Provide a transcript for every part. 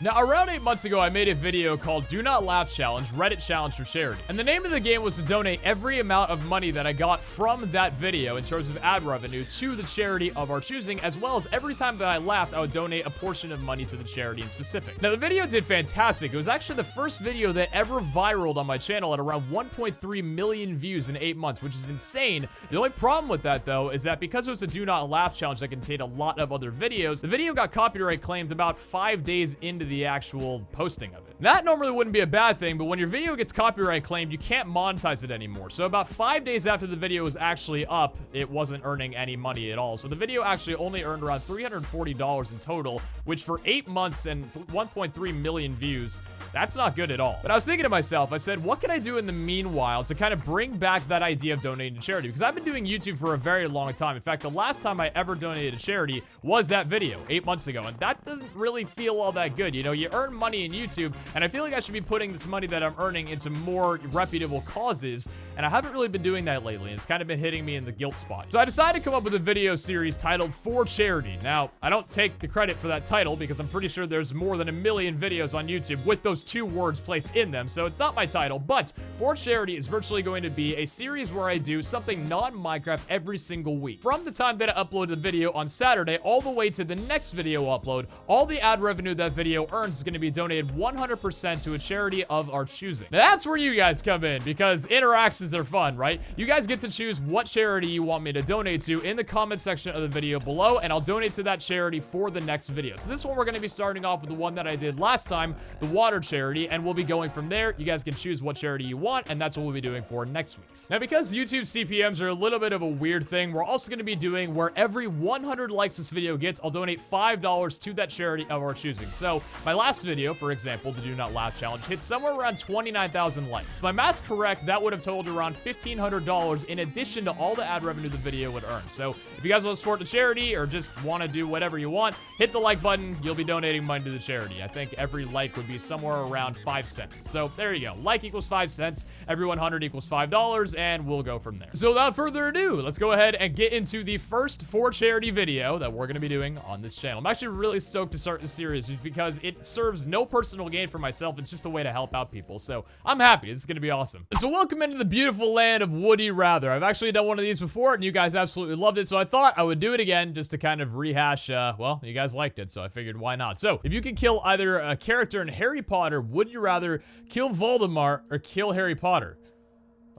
Now, around 8 months ago, I made a video called Do Not Laugh Challenge, Reddit Challenge for Charity. And the name of the game was to donate every amount of money that I got from that video in terms of ad revenue to the charity of our choosing, as well as every time that I laughed, I would donate a portion of money to the charity in specific. Now, the video did fantastic. It was actually the first video that ever viraled on my channel at around 1.3 million views in 8 months, which is insane. The only problem with that, though, is that because it was a Do Not Laugh Challenge that contained a lot of other videos, the video got copyright claimed about 5 days into the actual posting of it. That normally wouldn't be a bad thing, but when your video gets copyright claimed, you can't monetize it anymore. So about 5 days after the video was actually up, it wasn't earning any money at all. So the video actually only earned around $340 in total, which for 8 months and 1.3 million views, that's not good at all. But I was thinking to myself, I said, what can I do in the meanwhile to kind of bring back that idea of donating to charity? Because I've been doing YouTube for a very long time. In fact, the last time I ever donated to charity was that video 8 months ago. And that doesn't really feel all that good. You know, you earn money in YouTube, and I feel like I should be putting this money that I'm earning into more reputable causes. And I haven't really been doing that lately. And it's kind of been hitting me in the guilt spot. So I decided to come up with a video series titled For Charity. Now, I don't take the credit for that title because I'm pretty sure there's more than 1 million videos on YouTube with those 2 words placed in them, so it's not my title. But For Charity is virtually going to be a series where I do something non-Minecraft every single week. From the time that I upload the video on Saturday all the way to the next video upload, all the ad revenue that video earns is going to be donated 100% to a charity of our choosing. Now that's where you guys come in, because interactions are fun, right? You guys get to choose what charity you want me to donate to in the comment section of the video below, and I'll donate to that charity for the next video. So this one, we're going to be starting off with the one that I did last time, the water charity, and we'll be going from there. You guys can choose what charity you want, and that's what we'll be doing for next week's. Now, because YouTube CPMs are a little bit of a weird thing, we're also going to be doing where every 100 likes this video gets, I'll donate $5 to that charity of our choosing. So my last video, for example, the Do Not Laugh Challenge, hit somewhere around 29,000 likes. If my math's correct, that would have totaled around $1,500 in addition to all the ad revenue the video would earn. So if you guys want to support the charity or just want to do whatever you want, hit the like button. You'll be donating money to the charity. I think every like would be somewhere around 5 cents. So there you go. Like equals 5 cents. Every 100 equals $5, and we'll go from there. So without further ado, let's go ahead and get into the first For Charity video that we're going to be doing on this channel. I'm actually really stoked to start this series just because it serves no personal gain for myself. It's just a way to help out people. So I'm happy. This is going to be awesome. So welcome into the beautiful land of Would You Rather. I've actually done one of these before, and you guys absolutely loved it. So I thought I would do it again just to kind of rehash, well, you guys liked it, so I figured why not. So if you could kill either a character in Harry Potter, would you rather kill Voldemort or kill Harry Potter?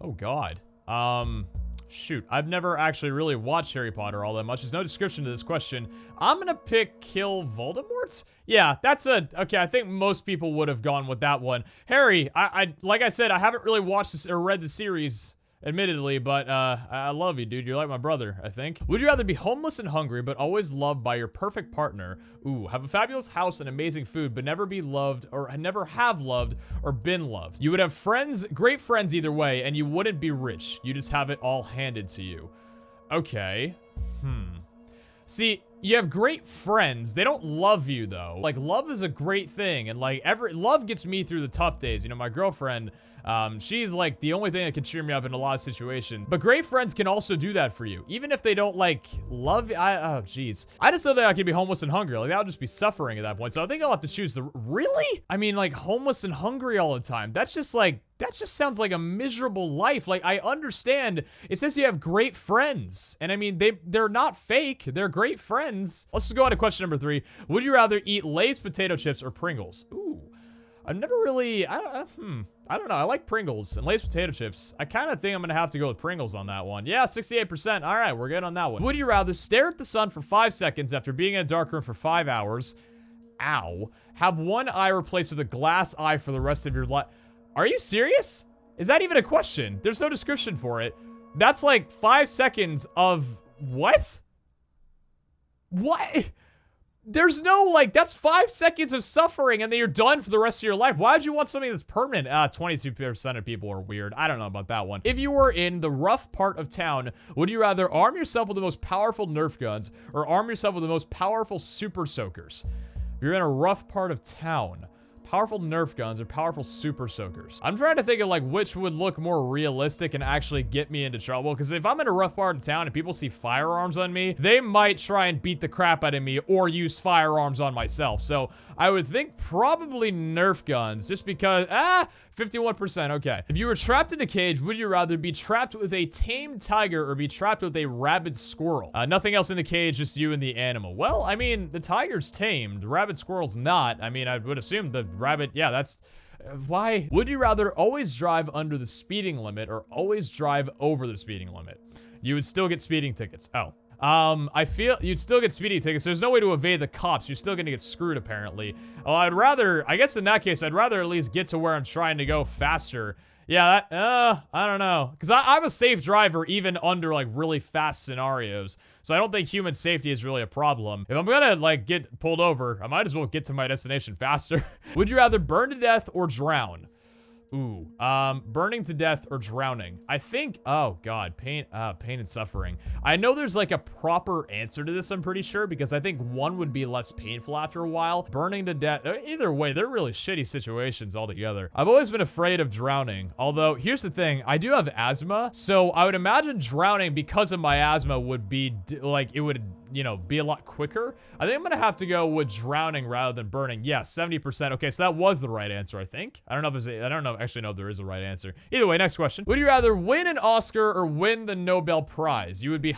Oh, God. Shoot, I've never actually really watched Harry Potter all that much. There's no description to this question. I'm gonna pick kill Voldemort. Yeah, that's okay, I think most people would have gone with that one. Harry, I like I said, I haven't really watched this or read the series, admittedly, but I love you, dude. You're like my brother, I think. Would you rather be homeless and hungry, but always loved by your perfect partner? Ooh, have a fabulous house and amazing food, but never be loved or never have loved or been loved. You would have friends, great friends either way, and you wouldn't be rich. You just have it all handed to you. Okay. See, you have great friends. They don't love you, though. Like, love is a great thing, and like, love gets me through the tough days. You know, my girlfriend, she's like the only thing that can cheer me up in a lot of situations. But great friends can also do that for you, even if they don't like love you. Oh, jeez. I just know that I could be homeless and hungry. Like, that would just be suffering at that point. So I think I'll have to choose the. Really? I mean, like, homeless and hungry all the time. That's just like. That just sounds like a miserable life. Like, I understand. It says you have great friends. And I mean, they're not fake. They're great friends. Let's just go on to question number 3. Would you rather eat Lay's potato chips or Pringles? Ooh. I've never really, I don't know. I like Pringles and Lay's potato chips. I kind of think I'm going to have to go with Pringles on that one. Yeah, 68%. All right, we're good on that one. Would you rather stare at the sun for 5 seconds after being in a dark room for 5 hours? Ow. Have one eye replaced with a glass eye for the rest of your life? Are you serious? Is that even a question? There's no description for it. That's like 5 seconds of what? What? There's no, like, that's 5 seconds of suffering and then you're done for the rest of your life. Why would you want something that's permanent? 22% of people are weird. I don't know about that one. If you were in the rough part of town, would you rather arm yourself with the most powerful Nerf guns or arm yourself with the most powerful super soakers? If you're in a rough part of town, powerful Nerf guns or powerful super soakers. I'm trying to think of like which would look more realistic and actually get me into trouble, because if I'm in a rough part of town and people see firearms on me, they might try and beat the crap out of me or use firearms on myself. So I would think probably Nerf guns, just because, 51%, okay. If you were trapped in a cage, would you rather be trapped with a tamed tiger or be trapped with a rabid squirrel? Nothing else in the cage, just you and the animal. Well, I mean, the tiger's tamed, the rabid squirrel's not. I mean, I would assume the rabbit, yeah, that's... Why? Would you rather always drive under the speeding limit or always drive over the speeding limit? You would still get speeding tickets. Oh. I feel you'd still get speeding tickets. There's no way to evade the cops. You're still gonna get screwed, apparently. Oh, I guess in that case, I'd rather at least get to where I'm trying to go faster. Yeah, I don't know. Because I'm a safe driver even under, like, really fast scenarios. So I don't think human safety is really a problem. If I'm gonna, like, get pulled over, I might as well get to my destination faster. Would you rather burn to death or drown? Ooh, burning to death or drowning. I think, oh god, pain and suffering. I know there's like a proper answer to this, I'm pretty sure, because I think one would be less painful after a while. Burning to death, either way, they're really shitty situations altogether. I've always been afraid of drowning, although here's the thing, I do have asthma, so I would imagine drowning because of my asthma would be, like, it would, you know, be a lot quicker. I think I'm gonna have to go with drowning rather than burning. Yeah, 70%. Okay, so that was the right answer, I think. I don't know if there's I don't know, actually know if there is a right answer. Either way, next question. Would you rather win an Oscar or win the Nobel Prize? You would be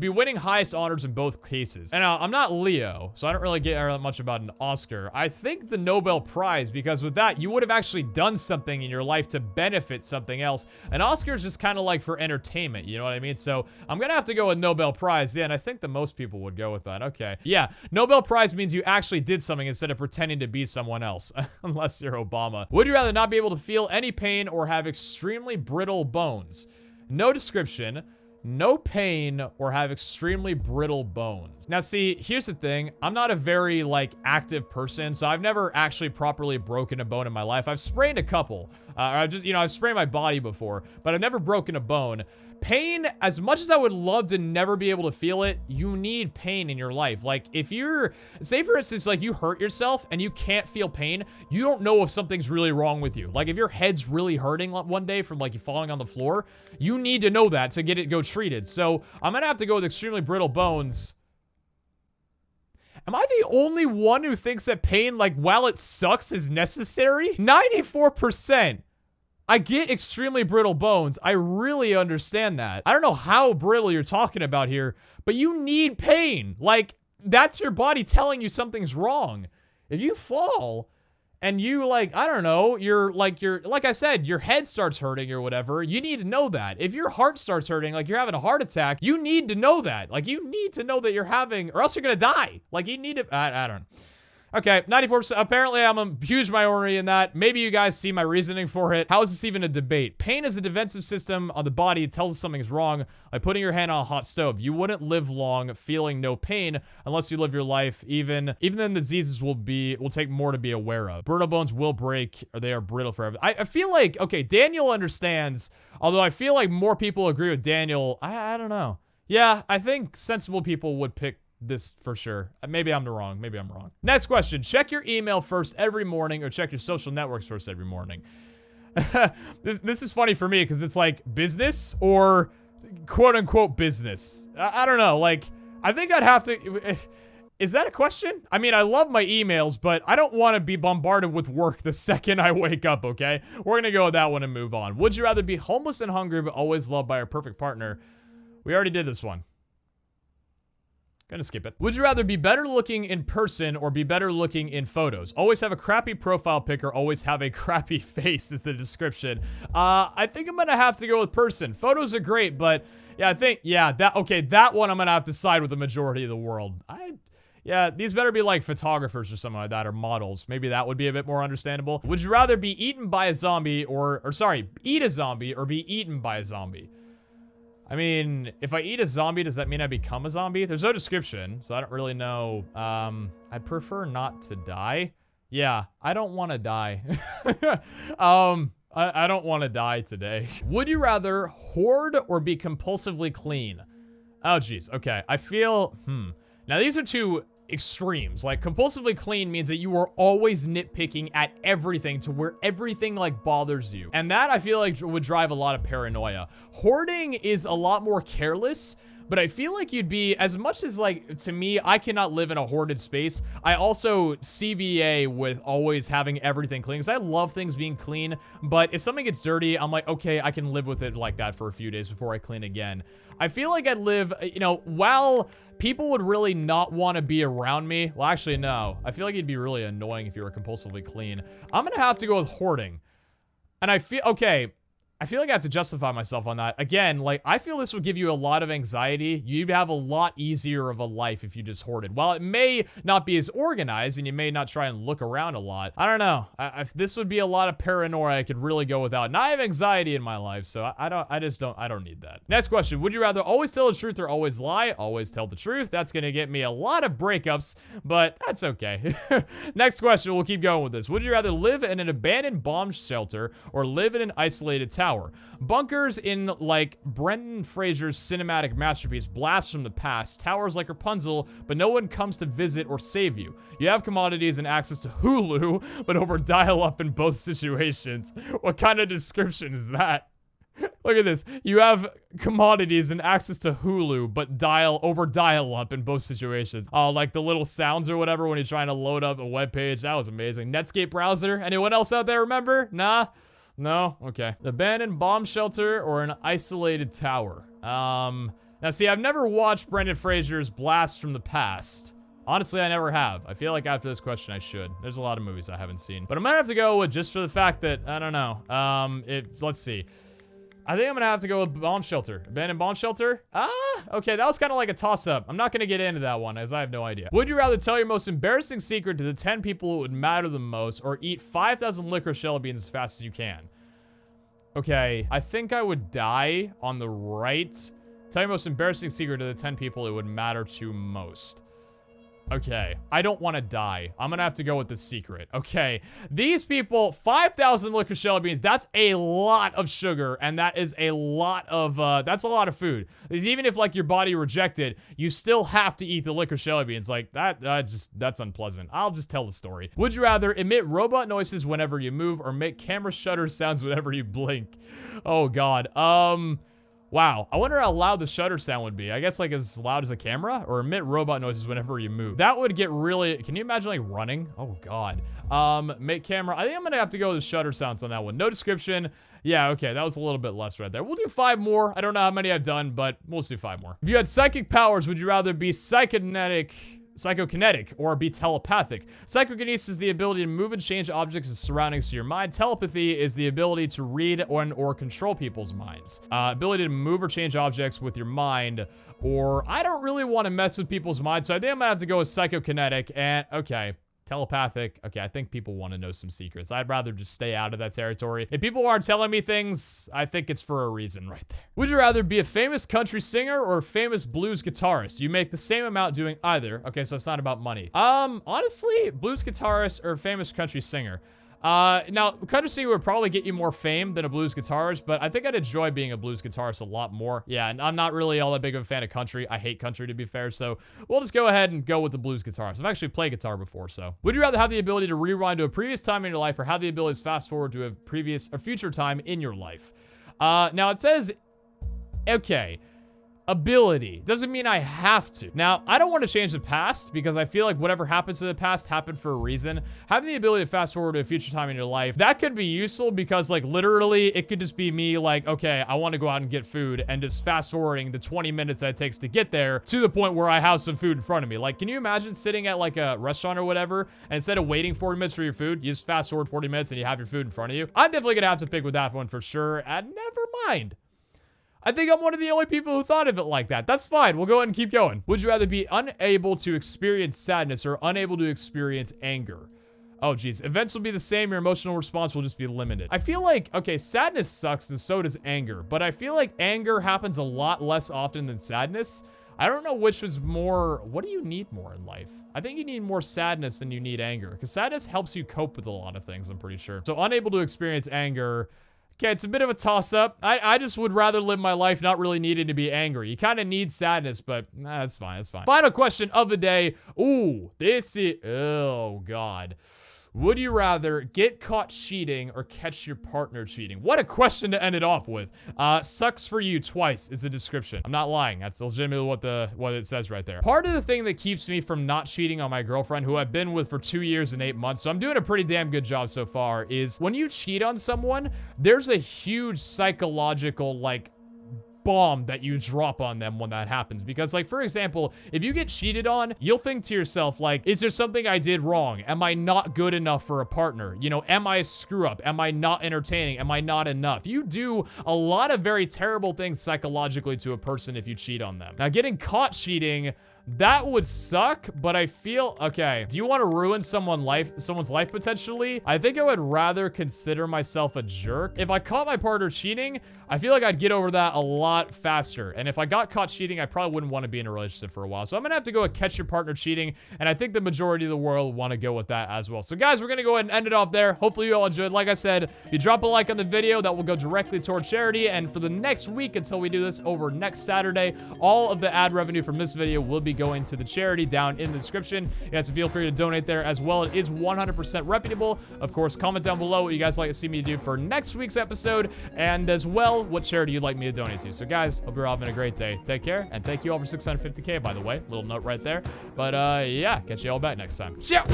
winning highest honors in both cases. And I'm not Leo, so I don't really get much about an Oscar. I think the Nobel Prize, because with that, you would have actually done something in your life to benefit something else. An Oscar is just kind of like for entertainment, you know what I mean? So I'm gonna have to go with Nobel Prize. Yeah, and I think the most people would go with that. Okay. Yeah, Nobel Prize means you actually did something instead of pretending to be someone else. Unless you're Obama. Would you rather not be able to feel any pain or have extremely brittle bones? No description, no pain, or have extremely brittle bones. Now see, here's the thing. I'm not a very, like, active person, so I've never actually properly broken a bone in my life. I've sprained a couple. I've sprained my body before, but I've never broken a bone. Pain, as much as I would love to never be able to feel it, you need pain in your life. Like, if you're, say for instance, like you hurt yourself and you can't feel pain, you don't know if something's really wrong with you. Like, if your head's really hurting one day from, like, you falling on the floor, you need to know that to go treated. So I'm gonna have to go with extremely brittle bones. Am I the only one who thinks that pain, like, while it sucks, is necessary? 94%. I get extremely brittle bones. I really understand that. I don't know how brittle you're talking about here, but you need pain. Like, that's your body telling you something's wrong. If you fall and you, like, I don't know, like I said, your head starts hurting or whatever, you need to know that. If your heart starts hurting, like you're having a heart attack, you need to know that. Like, you need to know that you're having, or else you're gonna die. Like, you need to, I don't know. Okay, 94%. Apparently, I'm a huge minority in that. Maybe you guys see my reasoning for it. How is this even a debate? Pain is a defensive system on the body. It tells us something's wrong. Like putting your hand on a hot stove. You wouldn't live long feeling no pain unless you live your life. Even then, diseases will take more to be aware of. Brittle bones will break, or they are brittle forever. I feel like, okay, Daniel understands, although I feel like more people agree with Daniel. I don't know. Yeah, I think sensible people would pick this for sure. Maybe I'm wrong. Maybe I'm wrong. Next question. Check your email first every morning or check your social networks first every morning. This is funny for me because it's like business or quote unquote business. I don't know. Like, I think I'd have to... Is that a question? I mean, I love my emails, but I don't want to be bombarded with work the second I wake up, okay? We're going to go with that one and move on. Would you rather be homeless and hungry but always loved by your perfect partner? We already did this one. Gonna skip it. Would you rather be better looking in person or be better looking in photos? Always have a crappy profile pic or always have a crappy face is the description. I think I'm gonna have to go with person. Photos are great, but yeah, I think, yeah, that one I'm gonna have to side with the majority of the world. Yeah, these better be like photographers or something like that, or models. Maybe that would be a bit more understandable. Would you rather be eaten by a zombie eat a zombie or be eaten by a zombie? I mean, if I eat a zombie, does that mean I become a zombie? There's no description, so I don't really know. I'd prefer not to die. Yeah, I don't want to die. I don't want to die today. Would you rather hoard or be compulsively clean? Oh, geez. Okay, I feel, Now, these are two extremes. Like, compulsively clean means that you are always nitpicking at everything to where everything, like, bothers you. And that, I feel like, would drive a lot of paranoia. Hoarding is a lot more careless, but I feel like you'd be, as much as like, to me, I cannot live in a hoarded space. I also CBA with always having everything clean, because I love things being clean, but if something gets dirty, I'm like, okay, I can live with it like that for a few days before I clean again. I feel like I'd live, you know, while people would really not want to be around me. Well, actually, no. I feel like it'd be really annoying if you were compulsively clean. I'm going to have to go with hoarding. And I feel, okay, I feel like I have to justify myself on that. Again, like, I feel this would give you a lot of anxiety. You'd have a lot easier of a life if you just hoarded. While it may not be as organized and you may not try and look around a lot, I don't know. This would be a lot of paranoia I could really go without. And I have anxiety in my life, so I don't need that. Next question. Would you rather always tell the truth or always lie? Always tell the truth. That's going to get me a lot of breakups, but that's okay. Next question. We'll keep going with this. Would you rather live in an abandoned bomb shelter or live in an isolated tower? Bunkers in, like, Brendan Fraser's cinematic masterpiece, Blast from the Past. Towers like Rapunzel, but no one comes to visit or save you. You have commodities and access to Hulu, but over dial-up in both situations. What kind of description is that? Look at this. You have commodities and access to Hulu, but over dial-up in both situations. Oh, like the little sounds or whatever when you're trying to load up a web page. That was amazing. Netscape browser. Anyone else out there remember? Nah? No? Okay. Abandoned bomb shelter or an isolated tower? Now see, I've never watched Brendan Fraser's Blast from the Past. Honestly, I never have. I feel like after this question, I should. There's a lot of movies I haven't seen. But I might have to go with, just for the fact that, I don't know. Let's see. I think I'm gonna have to go with bomb shelter. Abandoned bomb shelter? Okay, that was kind of like a toss-up. I'm not gonna get into that one, as I have no idea. Would you rather tell your most embarrassing secret to the 10 people who would matter the most, or eat 5,000 licorice jelly beans as fast as you can? Okay, I think I would die on the right. Tell your most embarrassing secret to the 10 people it would matter to most. Okay, I don't want to die. I'm gonna have to go with the secret. Okay, these people, 5,000 licorice jelly beans, that's a lot of sugar, and that is a lot of, that's a lot of food. Even if, like, your body rejected, you still have to eat the licorice jelly beans. Like, that's unpleasant. I'll just tell the story. Would you rather emit robot noises whenever you move, or make camera shutter sounds whenever you blink? Oh, God. Wow, I wonder how loud the shutter sound would be. I guess like as loud as a camera, or emit robot noises whenever you move. That would get really, can you imagine like running? Oh God. Make camera, I think I'm gonna have to go with the shutter sounds on that one. No description. Yeah, okay, that was a little bit less right there. We'll do 5 more. I don't know how many I've done, but we'll do 5 more. If you had psychic powers, would you rather be psychokinetic, or be telepathic? Psychokinesis is the ability to move and change objects and surroundings to your mind. Telepathy is the ability to read or control people's minds. Ability to move or change objects with your mind, or I don't really want to mess with people's minds, so I think I'm gonna have to go with psychokinetic, and okay. Telepathic. Okay, I think people want to know some secrets. I'd rather just stay out of that territory. If people aren't telling me things, I think it's for a reason right there. Would you rather be a famous country singer or a famous blues guitarist? You make the same amount doing either. Okay, so it's not about money. Honestly, blues guitarist or famous country singer. Now, country singer would probably get you more fame than a blues guitarist, but I think I'd enjoy being a blues guitarist a lot more. Yeah, and I'm not really all that big of a fan of country. I hate country, to be fair, so we'll just go ahead and go with the blues guitarist. I've actually played guitar before, so. Would you rather have the ability to rewind to a previous time in your life, or have the ability to fast forward to a future time in your life? Now it says, okay. Ability. Doesn't mean I have to. Now, I don't want to change the past because I feel like whatever happens to the past happened for a reason. Having the ability to fast forward to a future time in your life, that could be useful because, like, literally, it could just be me, like, okay, I want to go out and get food, and just fast forwarding the 20 minutes that it takes to get there to the point where I have some food in front of me. Like, can you imagine sitting at, like, a restaurant or whatever, and instead of waiting 40 minutes for your food, you just fast forward 40 minutes and you have your food in front of you? I'm definitely gonna have to pick with that one for sure, and never mind. I think I'm one of the only people who thought of it like that. That's fine. We'll go ahead and keep going. Would you rather be unable to experience sadness or unable to experience anger? Oh, geez. Events will be the same. Your emotional response will just be limited. I feel like, okay, sadness sucks and so does anger. But I feel like anger happens a lot less often than sadness. I don't know which was more, what do you need more in life? I think you need more sadness than you need anger. Because sadness helps you cope with a lot of things, I'm pretty sure. So unable to experience anger. Okay, it's a bit of a toss-up. I just would rather live my life not really needing to be angry. You kind of need sadness, but that's fine, that's fine. Final question of the day. Ooh, this is, oh, God. Would you rather get caught cheating or catch your partner cheating? What a question to end it off with. Sucks for you twice is the description. I'm not lying. That's legitimately what it says right there. Part of the thing that keeps me from not cheating on my girlfriend, who I've been with for 2 years and 8 months, so I'm doing a pretty damn good job so far, is when you cheat on someone, there's a huge psychological, like, bomb that you drop on them when that happens. Because, like, for example, if you get cheated on, you'll think to yourself, like, is there something I did wrong? Am I not good enough for a partner? You know, am I a screw up? Am I not entertaining? Am I not enough? You do a lot of very terrible things psychologically to a person if you cheat on them. Now, getting caught cheating, that would suck, but I feel, okay, do you want to ruin someone's life potentially? I think I would rather consider myself a jerk. If I caught my partner cheating, I feel like I'd get over that a lot faster. And if I got caught cheating, I probably wouldn't want to be in a relationship for a while. So I'm gonna have to go with catch your partner cheating, and I think the majority of the world want to go with that as well. So guys, we're gonna go ahead and end it off there. Hopefully you all enjoyed. Like I said, if you drop a like on the video, that will go directly towards charity. And for the next week, until we do this over next Saturday, all of the ad revenue from this video will be going to the charity down in the description. You guys feel free to donate there as well. It is 100% reputable. Of course, comment down below what you guys like to see me do for next week's episode, and as well, what charity you'd like me to donate to. So guys, hope you're all having a great day. Take care, and thank you all for 650K, by the way. Little note right there. But yeah, catch you all back next time. Ciao!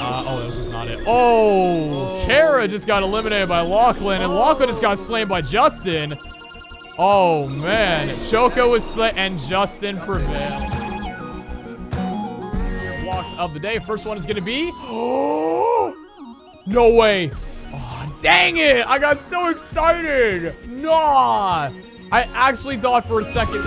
Oh, this was not it. Oh, Kara just got eliminated by Lachlan, and Lachlan just got slain by Justin. Oh, man. Choco was slain, and Justin prevailed. Walks of the day. First one is going to be... Oh, no way. Oh, dang it. I got so excited. Nah. I actually thought for a second...